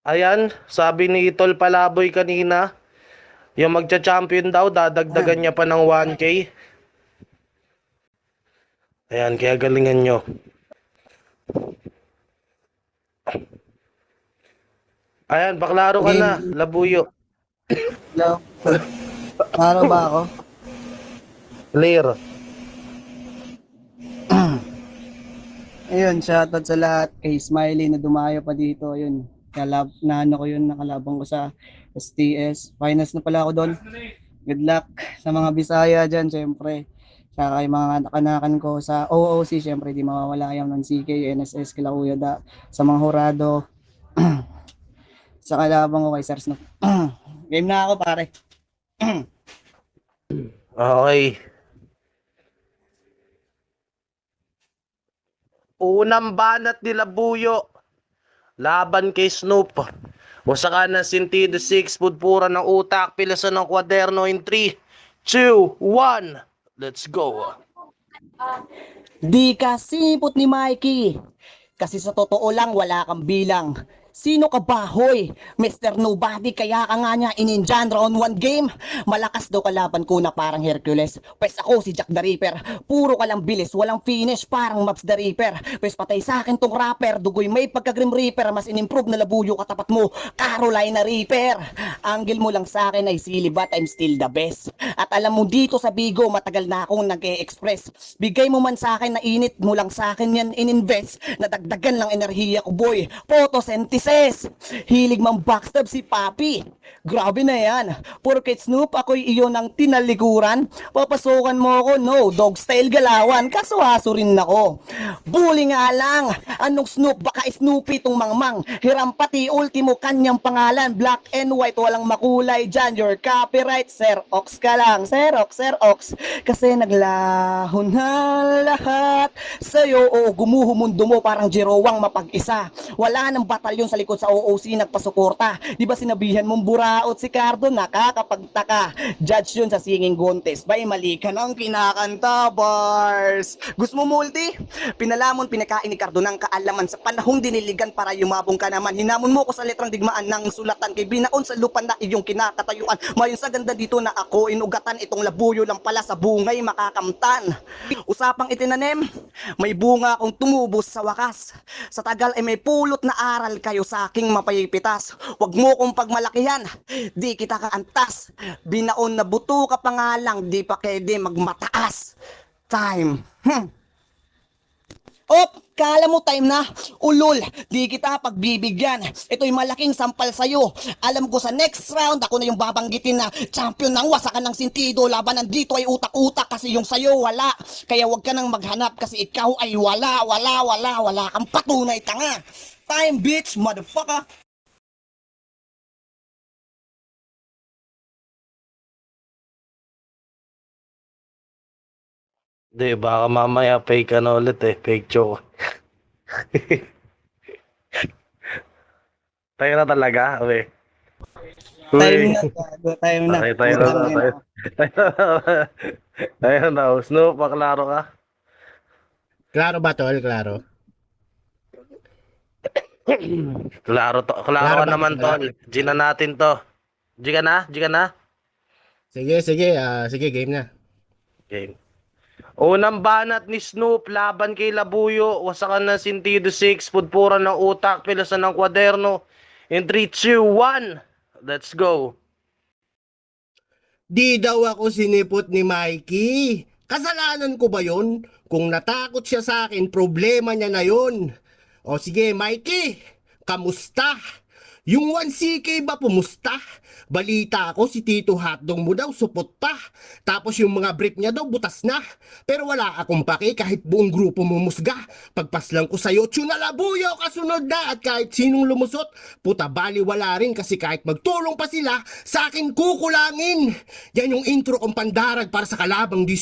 Ayan, sabi ni Tol Palaboy kanina, yung magcha-champion daw, dadagdagan niya pa ng 1K. Ayan, kaya galingan nyo. Ayan, baklaro ka na, Game. Labuyo. Hello. Araw ba ako? Clear. Ayun, shoutout sa lahat. Kay Smiley na dumayo pa dito. Ayun, naano ko yun, nakalabang ko sa STS. Finals na pala ako doon. Good luck sa mga Bisaya dyan, syempre. Saka yung mga nakanakan ko sa OOC, syempre di mawawala yan ng CK, NSS, kila Kuya Da, sa mga Horado. Sa kalabang ko kay Sir Snoop. Game na ako, pare. Okay. Unang banat ni Labuyo. Laban kay Snoop. Wasaka ng Sentido 6, pudpura ng utak, pilasan ng kwaderno in 3, 2, 1. Let's go. Di ka sipot ni Mikey. Kasi sa totoo lang, wala kang bilang. Sino ka ba, hoy? Mr. Nobody, kaya ka nga niya ininjan round 1 game. Malakas daw kalaban ko na parang Hercules. Pwes ako si Jack the Ripper. Puro ka lang bilis, walang finish, parang Maps the Ripper. Pwes patay sa akin tong rapper. Dugoy may pagka-Grim Reaper. Mas in-improve na Labuyo katapat mo, Carolina Reaper. Angle mo lang sa akin ay silly but I'm still the best. At alam mo dito sa Bigo, matagal na akong nag-e-express. Bigay mo man sa akin na init mo lang sa akin yan in-invest. Nadagdagan lang enerhiya ko, boy. Photosynthesis. Hilig mang backstab si Papi. Grabe na yan. Porket Snoop ako'y iyon ang tinalikuran. Papasukan mo ako, no. Dog style galawan. Kaso aso rin ako. Bully nga lang. Anong Snoop? Baka Snoopy tong mangmang. Hiram pati ultimo kanyang pangalan. Black and white. Walang makulay dyan. Your copyright. Sir Ox ka lang. Sir Ox. Kasi naglaho na lahat sa'yo. O gumuho mundo mo parang Jerowang mapag-isa. Wala nang batalyon sa likod sa OOC nagpasuporta. Di ba sinabihan mong buraot si Cardo? Nakakapagtaka. Judge yun sa singing contest. Bay, mali ka ng kinakanta, bars. Gusto mo multi? Pinalamon, pinakain ni Cardo ng kaalaman sa panahong diniligan para yumabong ka naman. Hinamon mo ko sa letrang digmaan ng sulatan kay binaon sa lupan na iyong kinakatayuan. Mayon sa ganda dito na ako inugatan itong Labuyo lang pala sa bungay makakamtan. Usapang itinanim, may bunga akong tumubos sa wakas. Sa tagal ay may pulot na aral kayo sa aking mapayipitas. Huwag mo kong pagmalakihan, di kita kaantas. Binaon na buto ka pa nga lang, di pa pwede magmataas. Time. Op, kala mo time na? Ulol, di kita pagbibigyan. Ito'y malaking sampal sa'yo. Alam ko sa next round, ako na yung babanggitin na champion ng wasakan ng sentido. Labanan dito ay utak-utak kasi yung sa'yo wala. Kaya wag ka nang maghanap kasi ikaw ay wala kang patunay tanga. Time bitch, motherfucker. Di, baka mamaya fake ka na ulit eh. Fake joke. Tayo na talaga, okay. Time Uy. na, gago, time na. Okay, tayo na. Putang ina. Tayo na. Snoop, baklaro ka. Klaro ba, tol? Klaro. Klaro to. Klaro Klaro ka ba? naman, Klaro? tol. G na natin to. G ka na? G ka na? Sige, game na. Game. Unang banat ni Snoop, laban kay Labuyo, wasakan ng Sentido 6, pudpura ng utak, pilasan ng kwaderno. In 3, 2, 1. Let's go. Di daw ako sinipot ni Mikey. Kasalanan ko ba yon? Kung natakot siya sa akin, problema niya na yon. O sige, Mikey, kamusta? Yung 1CK ba pumusta? Balita ko si Tito Hotdog mo daw supot pa. Tapos yung mga brief niya daw butas na. Pero wala akong pake kahit buong grupo mumusga. Pagpaslang ko sa'yo, Labuyo kasunod na. At kahit sinong lumusot, puta bali wala rin kasi kahit magtulong pa sila, sa akin kukulangin. Yan yung intro kong pandarag para sa kalabang di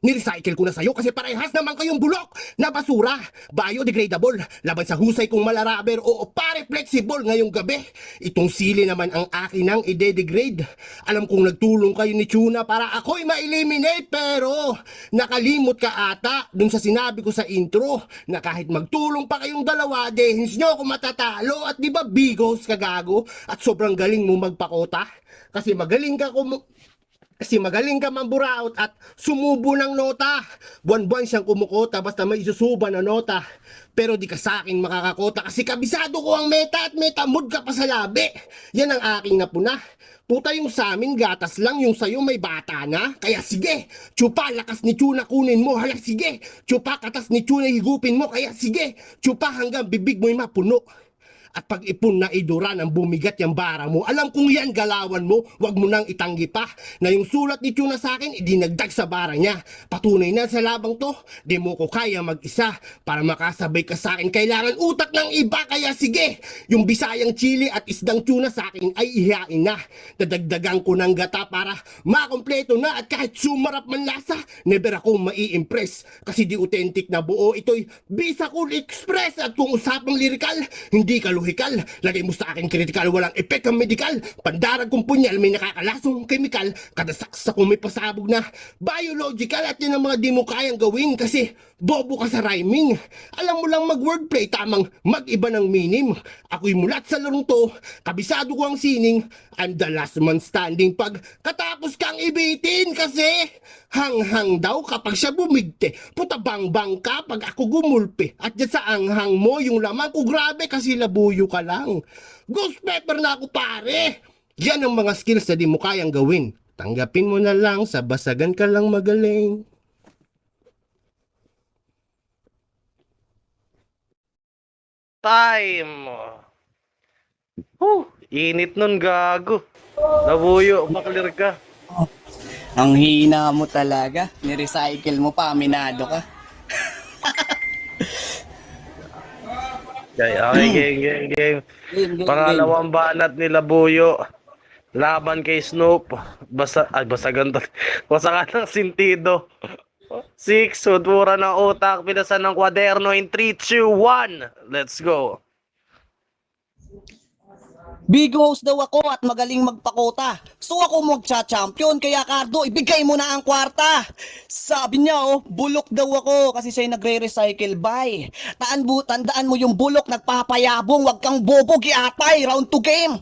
Nirecycle ko na sa'yo kasi parehas naman kayong bulok na basura. Biodegradable, laban sa husay kong malaraber o pare flexible ngayong gabi. Itong sili naman ang akin ang ide-degrade. Alam kong nagtulong kayo ni Tuna para ako'y ma-eliminate pero nakalimot ka ata dun sa sinabi ko sa intro na kahit magtulong pa kayong dalawa, hindi nyo ako matatalo at di ba bigos ka gago at sobrang galing mo magpakota? Kasi magaling ka mamburaot at sumubo ng nota. Buwan-buwan siyang kumukota basta may isusuba na nota. Pero di ka sa akin makakakota kasi kabisado ko ang meta at metamod ka pa sa labi. Yan ang aking napuna. Puta yung sa amin gatas lang, yung sayo may bata na. Kaya sige, tsupa lakas ni Tuna kunin mo. Hala sige, tsupa katas ni Tuna higupin mo. Kaya sige, tsupa hanggang bibig mo'y mapuno. At pag ipon na idura ng bumigat yung bara mo, alam kong yan galawan mo, wag mo nang itanggi pa na yung sulat ni Tuna sa akin, idinagdag sa bara niya. Patunay na sa labang to, di mo ko kaya mag-isa. Para makasabay ka sa akin, kailangan utak ng iba. Kaya sige, yung bisayang chili at isdang tuna sa akin ay ihain na. Dadagdagan ko ng gata para makompleto na at kahit sumarap man lasa, never akong mai-impress. Kasi di authentic na buo, ito'y Bisacol Express. At kung usapang lirikal, hindi ka lohikal. Lagay mo sa akin kritikal, walang epek ang medikal. Pandarag kong punyal, may nakakalasong kemikal. Kada saksa ko may pasabog na biological. At yun ang mga di mo kayang gawin kasi bobo ka sa rhyming. Alam mo lang mag-wordplay, tamang mag-iba ng meaning. Ako'y mulat sa larong to, kabisado ko ang sining. I'm the last man standing pag katapos kang ibitin kasi hanghang daw kapag siya bumigte. Puta bang-bang ka pag ako gumulpi. At dyan sa anghang mo, yung laman ko grabe kasi labuyo ka lang. Ghost pepper na ako pare. Yan ang mga skills na di mo kayang gawin. Tanggapin mo na lang, sa basagan ka lang magaling. Time! Init nun, gago. Nabuyo, maklir ka. Ang hina mo talaga. Nirecycle mo pa, aminado ka. Okay, game. Game. Pangalawang banat nila Buyo. Laban kay Snoop. Basagan to. Basagan ng sintido. 6, sudura ng utak, pinasan ng kwaderno in 3, 2, 1. Let's go. Big host daw ako at magaling magpakota. So ako magcha-champion, kaya Cardo, ibigay mo na ang kwarta. Sabi niya, bulok daw ako kasi siya'y nagre-recycle by. Tandaan mo yung bulok, nagpapayabong, wag kang bobo, giatay, round 2 game.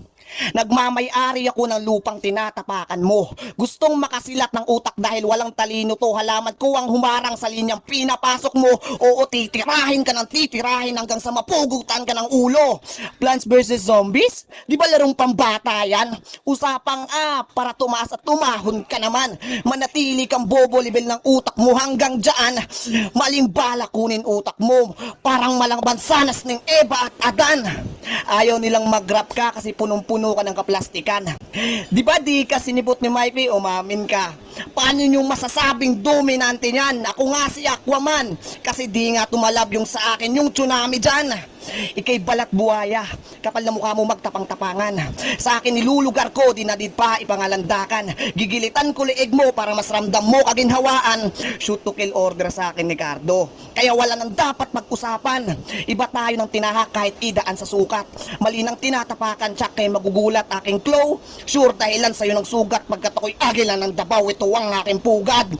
Nagmamay-ari ako ng lupang tinatapakan mo. Gustong makasilat ng utak dahil walang talino to. Halaman ko ang humarang sa linyang pinapasok mo. Oo, titirahin ka ng titirahin hanggang sa mapugutan ka ng ulo. Plants vs Zombies? Di ba larong pambata yan? Usapang para tumaas at tumahon ka naman. Manatili kang bobo level ng utak mo hanggang dyan. Maling bala kunin utak mo. Parang malangban sanas ng Eva at Adan. Ayaw nilang mag-rap ka kasi punong-puno ka ng kaplastikan. Di ba di ka sinipot ni Mikey, umamin ka? Paano nyo masasabing dominante niyan? Ako nga si Aquaman. Kasi di nga tumalab yung sa akin yung tsunami dyan. Ikay balat buhaya, kapal na mukha mo magtapang-tapangan. Sa akin nilulugar ko, dinadid pa ipangalandakan. Gigilitan ko liig mo para mas ramdam mo kaginhawaan. Shoot to kill order sa akin ni Cardo. Kaya wala nang dapat mag-usapan. Iba tayo ng tinahak kahit idaan sa sukat. Mali nang tinatapakan, tsak kay magugulat aking claw. Sure dahilan sa'yo ng sugat pagkat ako'y agila ng dabaw. Ito ang aking pugad.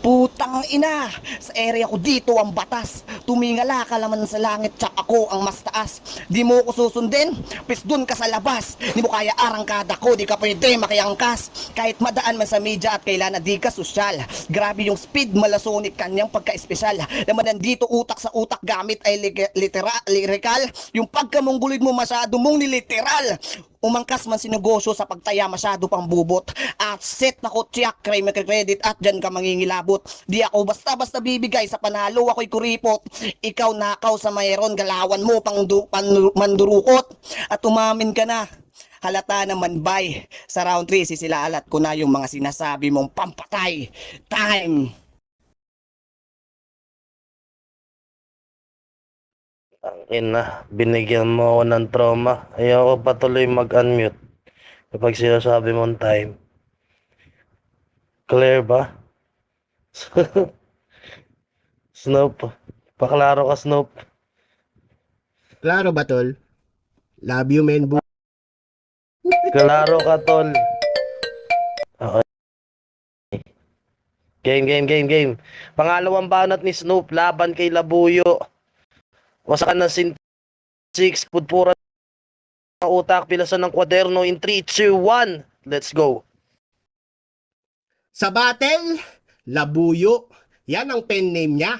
Putang ina. Sa area ko dito ang batas. Tumingala ka naman sa langit, tsak ako ang mas taas. Di mo ko susundin, pis dun ka sa labas. Di mo kaya arangkada ko, di ka pwede makiangkas. Kahit madaan man sa media at kailan na di ka sosyal. Grabe yung speed, malasonic kanyang pagka-espesyal. Naman nandito utak sa utak gamit ay literal. Yung pagkamunggulid mo masyado mong niliteral. Umangkas man si negosyo sa pagtaya masyado pang bubot. At set na ko tiyak, credit at dyan ka mangingilabot. Di ako basta-basta bibigay sa panalo, ako'y kuripot. Ikaw nakaw sa mayroon, galawan mo pang mandurukot. At umamin ka na. Halata naman bay. Sa round 3, sisilalat ko na yung mga sinasabi mong pampatay. Time! Binigyan mo ako ng trauma. Ayaw ko patuloy mag-unmute kapag sinasabi mong time. Clear ba? Snoop. Paklaro ka, Snoop. Klaro ba, tol? Love you, men. Klaro ka, tol. Okay. Game. Pangalawang banat ni Snoop laban kay Labuyo. Wasakan ng sin 6, pudpura ng utak, pilasan ng kwaderno in 3, 2, 1. Let's go. Sa battle, Labuyo. Yan ang pen name niya.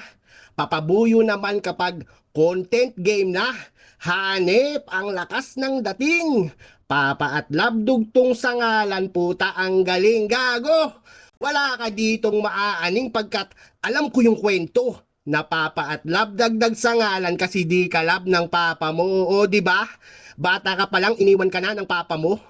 Papabuyo naman kapag content game na. Hanep ang lakas ng dating. Papa at love dugtong sa ngalan, puta ang galing, gago. Wala ka ditong maaaning pagkat alam ko yung kwento na papa at love dagdag sa ngalan kasi di ka love ng papa mo. Oo, di ba? Bata ka pa lang, iniwan ka na ng papa mo.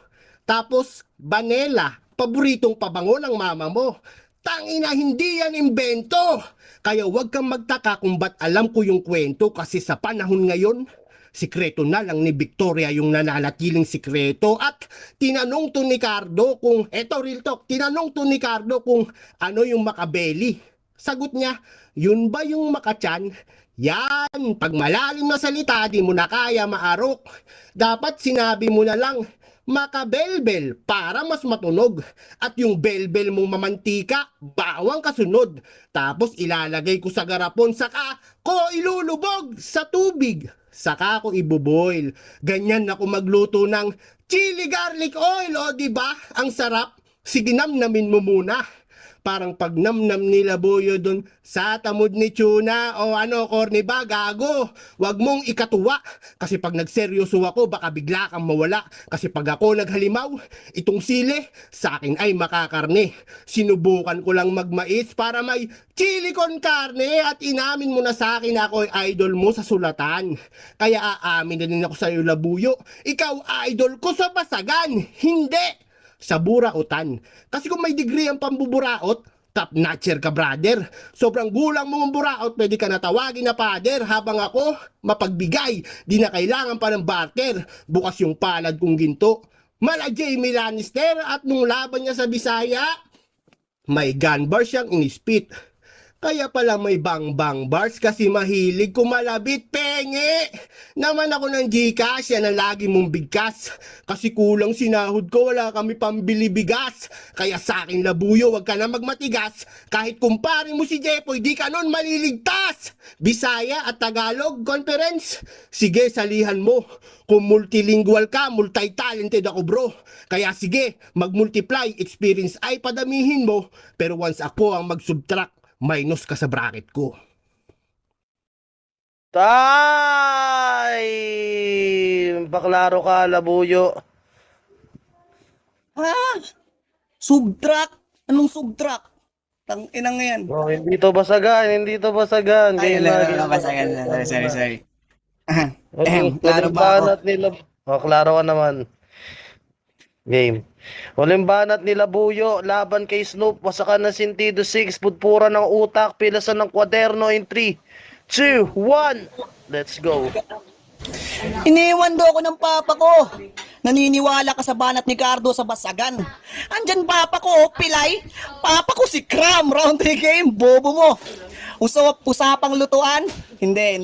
Tapos, Vanilla, paboritong pabango ng mama mo. Tangina, hindi yan imbento. Kaya wag kang magtaka kung ba't alam ko yung kwento kasi sa panahon ngayon, sikreto na lang ni Victoria yung nananatiling sikreto. At tinanong to ni Cardo kung, eto real talk, tinanong to ni Cardo kung ano yung makabeli. Sagot niya, yun ba yung makachan? Yan, pag malalim na salita, di mo na kaya maarok. Dapat sinabi mo na lang, makabelbel para mas matunog. At yung belbel mong mamantika, bawang kasunod. Tapos ilalagay ko sa garapon, saka ko ilulubog sa tubig. Saka ko ibuboil. Ganyan ako magluto ng chili garlic oil, o di ba? Ang sarap. Sige, namnamin mo muna. Parang pag namnam ni Labuyo dun sa tamod ni Tuna o ano, corny ba, gago. Wag mong ikatuwa. Kasi pag nagseryoso ako, baka bigla kang mawala. Kasi pag ako naghalimaw, itong sili, sa akin ay makakarne. Sinubukan ko lang magmais para may chili con carne at inamin mo na sa akin na ako ay idol mo sa sulatan. Kaya aamin na din ako sa iyo, Labuyo. Ikaw idol ko sa basagan. Hindi sa burautan. Kasi kung may degree ang pambuburaot, top notcher ka, brother. Sobrang gulang mo ang buraot, pwede ka natawagin na pader. Habang ako, mapagbigay, di na kailangan pa ng barter. Bukas yung palad kong ginto. Mala Jamie Lannister at nung laban niya sa Bisaya, may gun bar siyang inispit. Kaya pala may bang-bang bars kasi mahilig kumalabit, penge. Naman ako ng Gcash, yan ang lagi mong bigkas. Kasi kulang sinahod ko, wala kami pambili bigas. Kaya sa akin, Labuyo, wag ka na magmatigas. Kahit kumpare mo si Jepoy, di ka nun maliligtas. Bisaya at Tagalog conference, sige, salihan mo. Kung multilingual ka, multi-talented ako, bro. Kaya sige, mag-multiply, experience ay padamihin mo. Pero once ako ang mag-subtract, minus ka sa bracket ko. Paklaro ka, Labuyo. Ha? Subtract? Anong subtract? Tang-inang yan. Oh, hindi to basagan. Ay, Game na. basagan. Sorry. Walang Klaro ba ako? banat nila. Oh, klaro ka naman. Game. Walang banat ni Labuyo laban kay Snoop. Wasakan ng sentido 6, pudpura ng utak, pilasan ng kwaderno in 3, 2, 1. Let's go. Iniwan do ako ng papa ko. Naniniwala ka sa banat ni Cardo sa basagan. Andyan papa ko, pilay. Papa ko si Cram, round 3 game, bobo mo. Usapang lutuan? Hindi.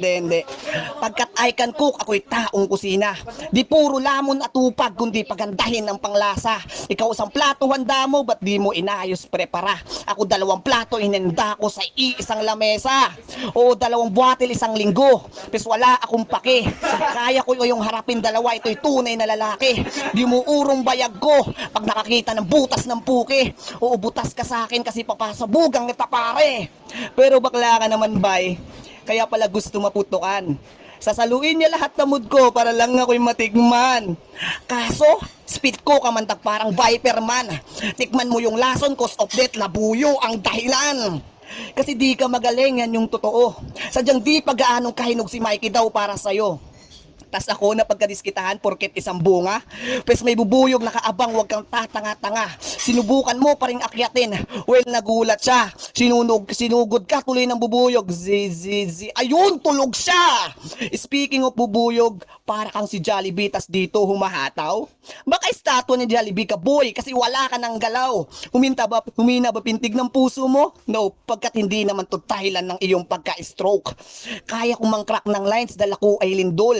Pagkat I can cook, ako'y taong kusina. Di puro lamon at upag, kundi pagandahin ang panglasa. Ikaw isang plato handa mo, ba't di mo inayos prepara? Ako 2 plato, inenda ko sa iisang lamesa. O 2 buwatil isang linggo. Pes wala akong pake. Kaya ko yung harapin 2, ito'y tunay na lalaki. Di mo urong bayag ko, pag nakakita ng butas ng puke. O butas ka sa akin kasi papasabugang kita pare. Pero bakla ka naman, bay. Kaya pala gusto maputukan. Sasaluin niya lahat ng mood ko para lang ako'y matikman. Kaso, spit ko kamantak parang Viper man. Tikman mo yung lason, cause of death, Labuyo ang dahilan. Kasi di ka magaling, yan yung totoo. Sadyang di pag-aanong kahinog si Mikey daw para sa'yo. Tas ako na pagkadiskitahan porket isang bunga. Pes may bubuyog nakaabang, wag kang tatanga-tanga. Sinubukan mo pa ring akyatin. Well, nagulat siya. Sinugod ka tuloy ng bubuyog. Zi. Ayun, tulog siya! Speaking of bubuyog, para kang si Jollibee tas dito humahataw. Baka estatwa ni Jollibee ka, boy, kasi wala ka ng galaw. Humina ba pintig ng puso mo? No, pagkat hindi naman to dahilan ng iyong pagka-stroke. Kaya kong mangcrack ng lines, dala ko ay lindol.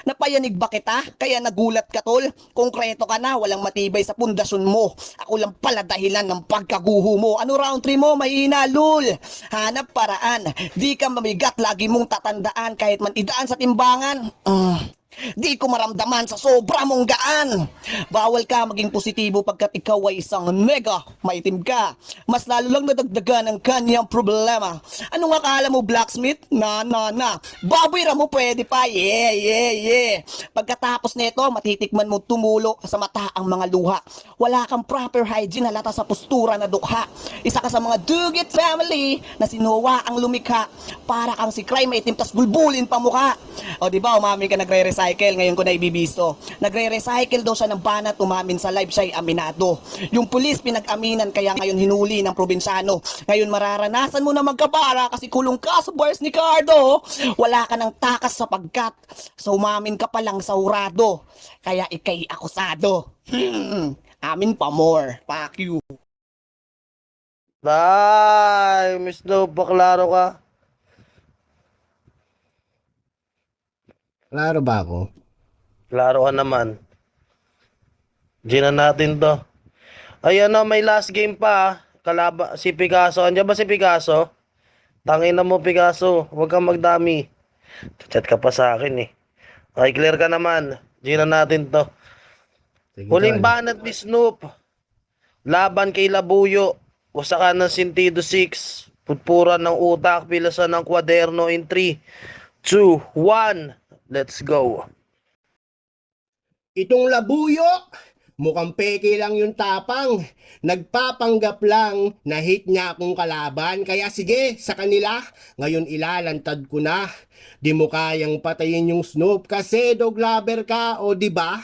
Napayanig ba kita? Kaya nagulat ka, tol? Konkreto ka na, walang matibay sa pundasyon mo. Ako lang pala dahilan ng pagkaguho mo. Ano round 3 mo? Mahina, lul. Hanap paraan. Di ka mamigat, lagi mong tatandaan kahit man idaan sa timbangan. Di ko maramdaman sa sobra mong gaan. Bawal ka maging positibo pagkat ikaw ay isang nega. Maitim ka. Mas lalo lang nadagdagan ang kanyang problema. Anong akala mo, blacksmith? Na. Baboy ra mo pwede pa. Yeah. Pagkatapos nito, matitikman mo tumulo sa mata ang mga luha. Wala kang proper hygiene, halata sa postura na dukha. Isa ka sa mga Duguid family na sinuwa ang lumikha. Para kang si Cry, maitim tas bulbulin pa mukha. O diba, umami ka nagre-recycle, ngayon ko na ibibisto. Nagre-recycle daw siya ng banat, umamin sa live siya'y aminado. Yung pulis pinag-aminan kaya ngayon hinuli ng probinsyano. Ngayon mararanasan mo na magkabara kasi kulong ka sa bars ni Cardo. Wala ka ng takas sapagkat sa umamin ka palang sa urado. Kaya ikay akusado. Amin pa more. Fuck you. Bye, Miss Snoop, baklaro ka. Klaro ba ako? Klaro ka naman. Gina natin to. Ayan na, may last game pa. Si Picasso. Andiyan ba si Picasso? Tangin na mo, Picasso. Huwag kang magdami. Chat ka pa sa akin eh. Okay, clear ka naman. Gina natin to. Sige, Huling tol. banat ni Snoop. Laban kay Labuyo. Wasakan ng Sentido 6. Putpuran ng utak. Pilasan ng kwaderno in 3, 2, 1. Let's go. Itong Labuyo, mukhang peke lang yung tapang. Nagpapanggap lang na hit niya akong kalaban. Kaya sige, sa kanila, ngayon ilalantad ko na. Di mo kayang patayin yung Snoop kasi dog lover ka o di ba?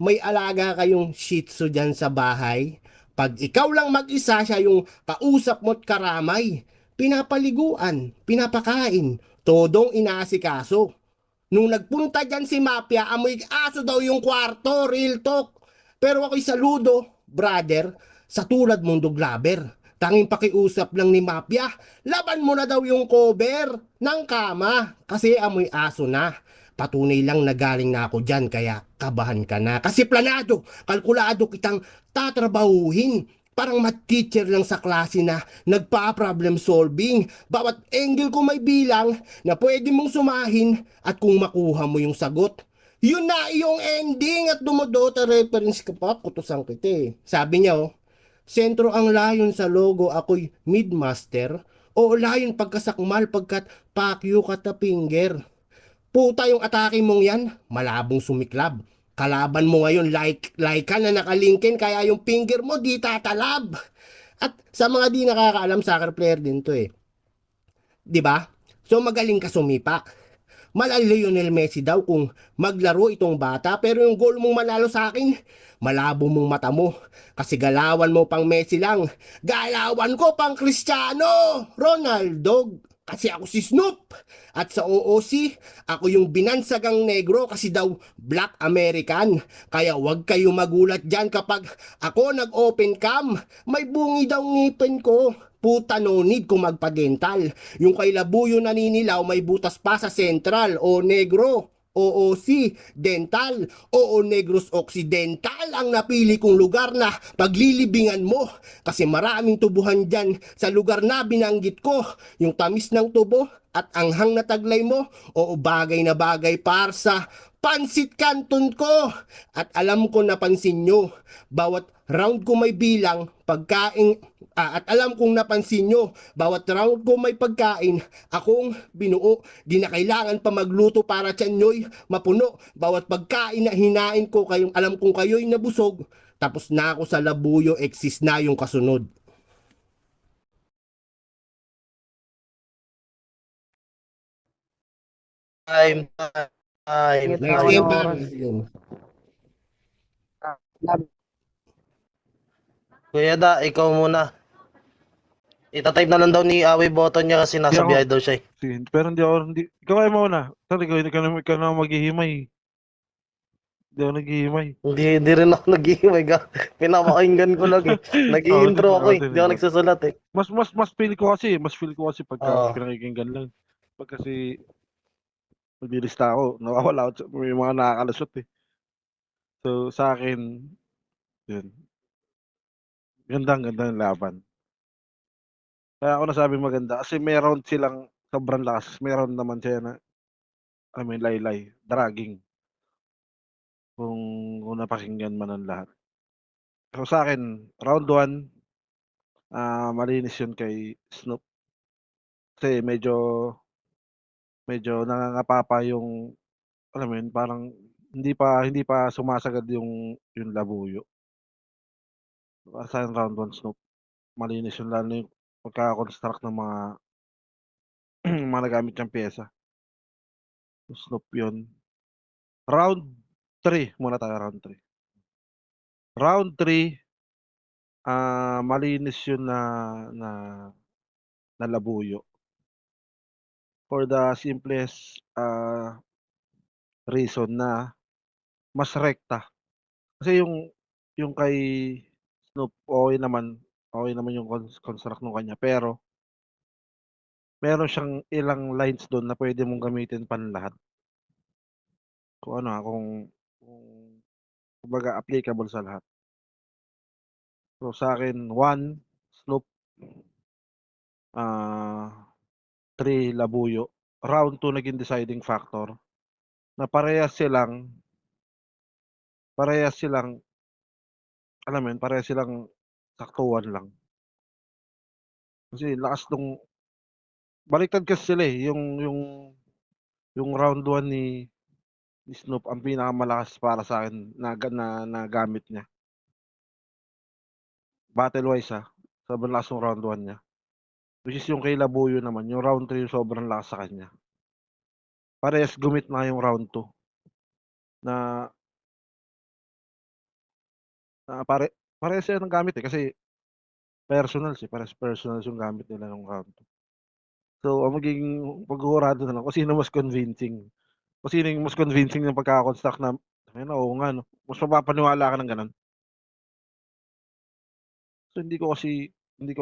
May alaga kayong shih tzu dyan sa bahay. Pag ikaw lang mag-isa, siya yung kausap mo't karamay. Pinapaliguan, pinapakain, todong inaasikaso. Nung nagpunta dyan si Mafia, amoy aso daw yung kwarto, real talk. Pero ako'y saludo, brother, sa tulad mong doglaber. Tanging pakiusap lang ni Mafia, laban mo na daw yung cover ng kama kasi amoy aso na. Patunay lang na galing na ako dyan kaya kabahan ka na. Kasi planado, kalkulado kitang tatrabahuhin. Parang mat-teacher lang sa klase na nagpa-problem solving. Bawat angle ko may bilang na pwede mong sumahin at kung makuha mo yung sagot. Yun na iyong ending at dumodota reference ka pa, kutusan kita eh. Sabi niya sentro ang layon sa logo, ako'y midmaster. O layon pagkasakmal pagkat pakyo kata finger. Puta yung atake mong yan, malabong sumiklab. Kalaban mo ngayon like ka na nakalingkin kaya yung finger mo di tatalab. At sa mga di nakakaalam, soccer player din to eh. 'Di ba? So magaling ka sumipak. Malal Lionel Messi daw kung maglaro itong bata pero yung goal mong manalo sa akin, malabo mong mata mo. Kasi galawan mo pang Messi lang. Galawan ko pang Cristiano Ronaldo. Kasi ako si Snoop. At sa OOC, ako yung binansagang negro kasi daw Black American. Kaya wag kayo magulat dyan kapag ako nag-open cam. May bungi daw ngipin ko. Puta no need kung magpa-dental. Yung kay Labuyo naninilaw may butas pa sa central o negro. OOC, dental, oo Negros Occidental ang napili kong lugar na paglilibingan mo kasi maraming tubuhan dyan sa lugar na binanggit ko, yung tamis ng tubo at anghang na taglay mo, oo bagay na bagay para sa pansit canton ko at alam ko napansin nyo, bawat round ko may bilang pagkain at alam kong napansin nyo, bawat round ko may pagkain, akong binuo, di na kailangan pa magluto para tiyan nyo'y mapuno. Bawat pagkain na hinain ko, alam kong kayo'y nabusog, tapos na ako sa Labuyo, exist na yung kasunod. Time. Time. Ito Next ako game ng par. oras. Yun. Kuya Da, ikaw muna. Itatype na lang daw ni Awi button niya kasi Hindi nasa ako, biyahe daw siya eh. sige, pero hindi ako, hindi, ikaw ay mauna. Sorry, ikaw na maghihimay. Hindi ako naghihimay. Hindi rin ako nag-iimay. Pinapakinggan ko lang eh. Nag-i-intro ako eh. Hindi Sige, ako nagsusulat eh. mas feel ko kasi pagka Oo. pinakikinggan lang. Pag kasi maglilista ako, nawawala ako, may mga nakakalusot eh. So, sa akin, yun, ganda yung laban. Kaya ako nasabi maganda, kasi may round silang sobrang lakas, may round naman siya na, I mean, laylay, dragging, kung, kung napakinggan man ang lahat. So, sa akin, round 1, malinis yun kay Snoop. Kasi medyo nangangapa pa yung, alam mo yun, parang hindi pa sumasagad yung labuyo. Para sa akin, round 1 Snoop, malinis yun, lalo na yung pagkaka-construct ng mga mga nagamit niyang pyesa. Snoop yun. Round 3 muna tayo, round 3. Round 3, malinis yun na na labuyo. For the simplest reason na mas rekta. Kasi yung kay Snoop, okey naman yung construct nung kanya, pero meron siyang ilang lines dun na puwede mong gamitin panlahat. Kung ano, kung kumbaga applicable sa lahat. So, sa'kin 1 Snoop, 3 labuyo. Round 2 naging deciding factor na parehas silang alam mo yun, parehas silang saktuhan lang. Kasi lakas nung baliktad kasi sila, eh, yung round 1 ni Snoop ang pinakamalakas para sa'kin na gamit niya. Battle wise, sobrang lakas nung round 1 niya. Which is yung kay Labuyo naman, yung round 3 yung sobrang lakas sa kanya. Parehas gumit na yung round 2 na parehas sila ng gamit, eh, kasi personals, eh, parehas personals yung gamit nila nung round 2. So, ang magiging paghuhurado na lang kung sino mas convincing. Kung sino yung mas convincing ng pagkaka-construct na, ayun nga, oo nga 'no, mas mapapaniwala ka ng gano'n. So, hindi ko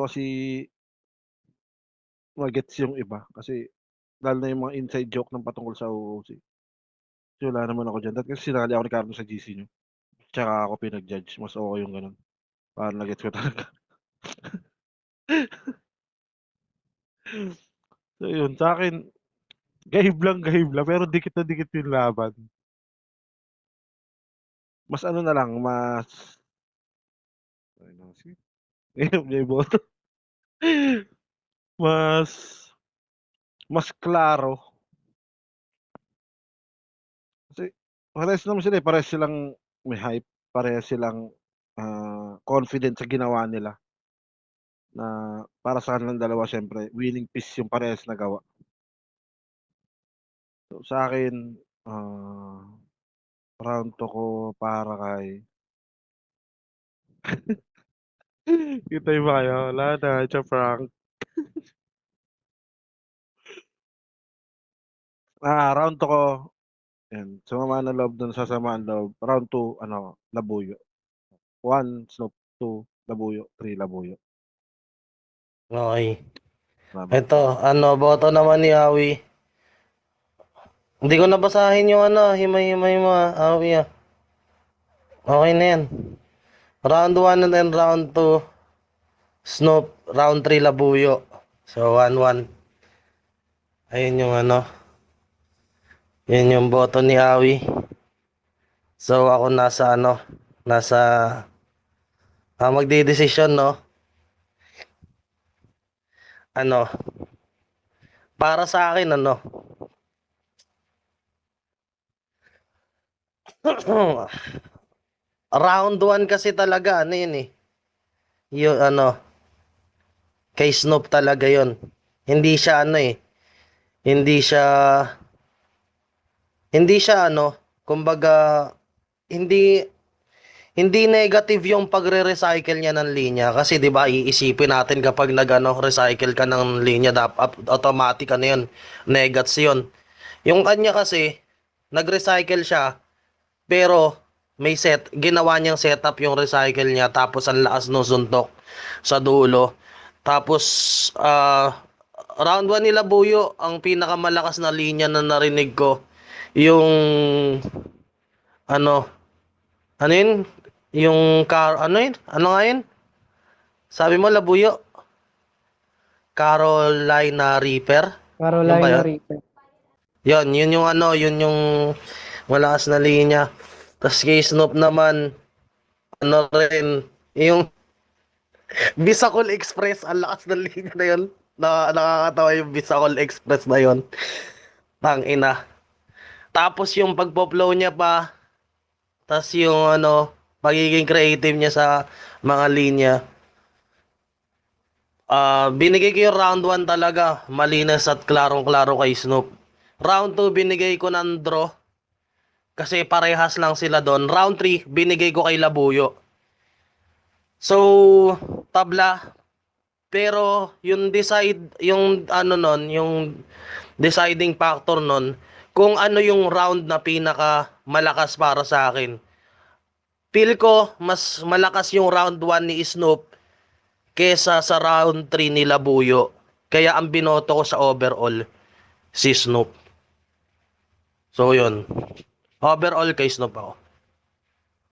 kasi ma-gets yung iba kasi lalo na yung mga inside joke ng patungkol sa OOC. Kasi wala naman ako diyan. Dati kasi sinali ako ni Carlo sa GC niyo, tsaka ako pinag-judge, mas okey yung gano'n. Parang na-gets ko talaga. So, yun sa'kin, gahib lang pero dikit na dikit yung laban. Mas ano na lang, ayun na kasi, hirap niya iboto. Mas mas klaro kasi parehas naman sila, eh, parehas silang may hype, parehas silang, confident sa ginawa nila na para sa kanilang dalawa siyempre winning piece yung parehas nagawa. So, sa'kin, round 2 ko para kay hintay ba kayo? Wala na, cha-prank. Round 2 ko, yan, sumama ng loob dun sa samaan loob, round 2 ano, Labuyo. 1 Snoop, 2 Labuyo, 3 Labuyo. Okay. Salamat. Ito, boto naman ni Awi. Hindi ko nabasahin yung himay-himay mo Awi ah. Okay na yan. Round 1 and then round 2, Snoop. Round 3, Labuyo. So, 1-1. Ayun yung yun yung boto ni Awi. So, ako nasa magdidesisyon, no? Ano, para sa akin, round 1 kasi talaga, yun eh. Yung kay Snoop talaga yun. Hindi siya hindi siya hindi siya ano, kumbaga hindi hindi negative yung pagre-recycle niya ng linya kasi 'di ba iisipin natin kapag nagano recycle ka ng linya dapat automatic ano 'yun, negats 'yun. Yung kanya kasi nag-recycle siya pero may ginawa niyang setup yung recycle niya tapos ang lakas ng suntok sa dulo. Tapos round 1 nila Buyo, ang pinakamalakas na linya na narinig ko yung ano ano yun? Yung ano yun? Ano nga yun? Sabi mo Labuyo? Carolina Reaper? Yun ba Carolina yun? Reaper. Yun yung ano, yun yung malakas na linya. Tapos kay Snoop naman, ano rin, yung Bisacol Express, ang lakas ng linya na yun. Nakakatawa yung Bisacol Express na yun. Tangina. Tapos yung pagpo-flow niya pa, tapos yung ano, pagiging creative niya sa mga linya. Binigay ko yung round 1 talaga, malinis at klarong-klaro kay Snoop. Round 2 binigay ko ng draw kasi parehas lang sila doon. Round 3 binigay ko kay Labuyo. So, tabla. Pero yung ano nun, yung deciding factor nun, kung ano yung round na pinaka malakas para sa akin. Feel ko mas malakas yung round 1 ni Snoop kesa sa round 3 ni Labuyo. Kaya ang binoto ko sa overall si Snoop. So yun. Overall kay Snoop ako.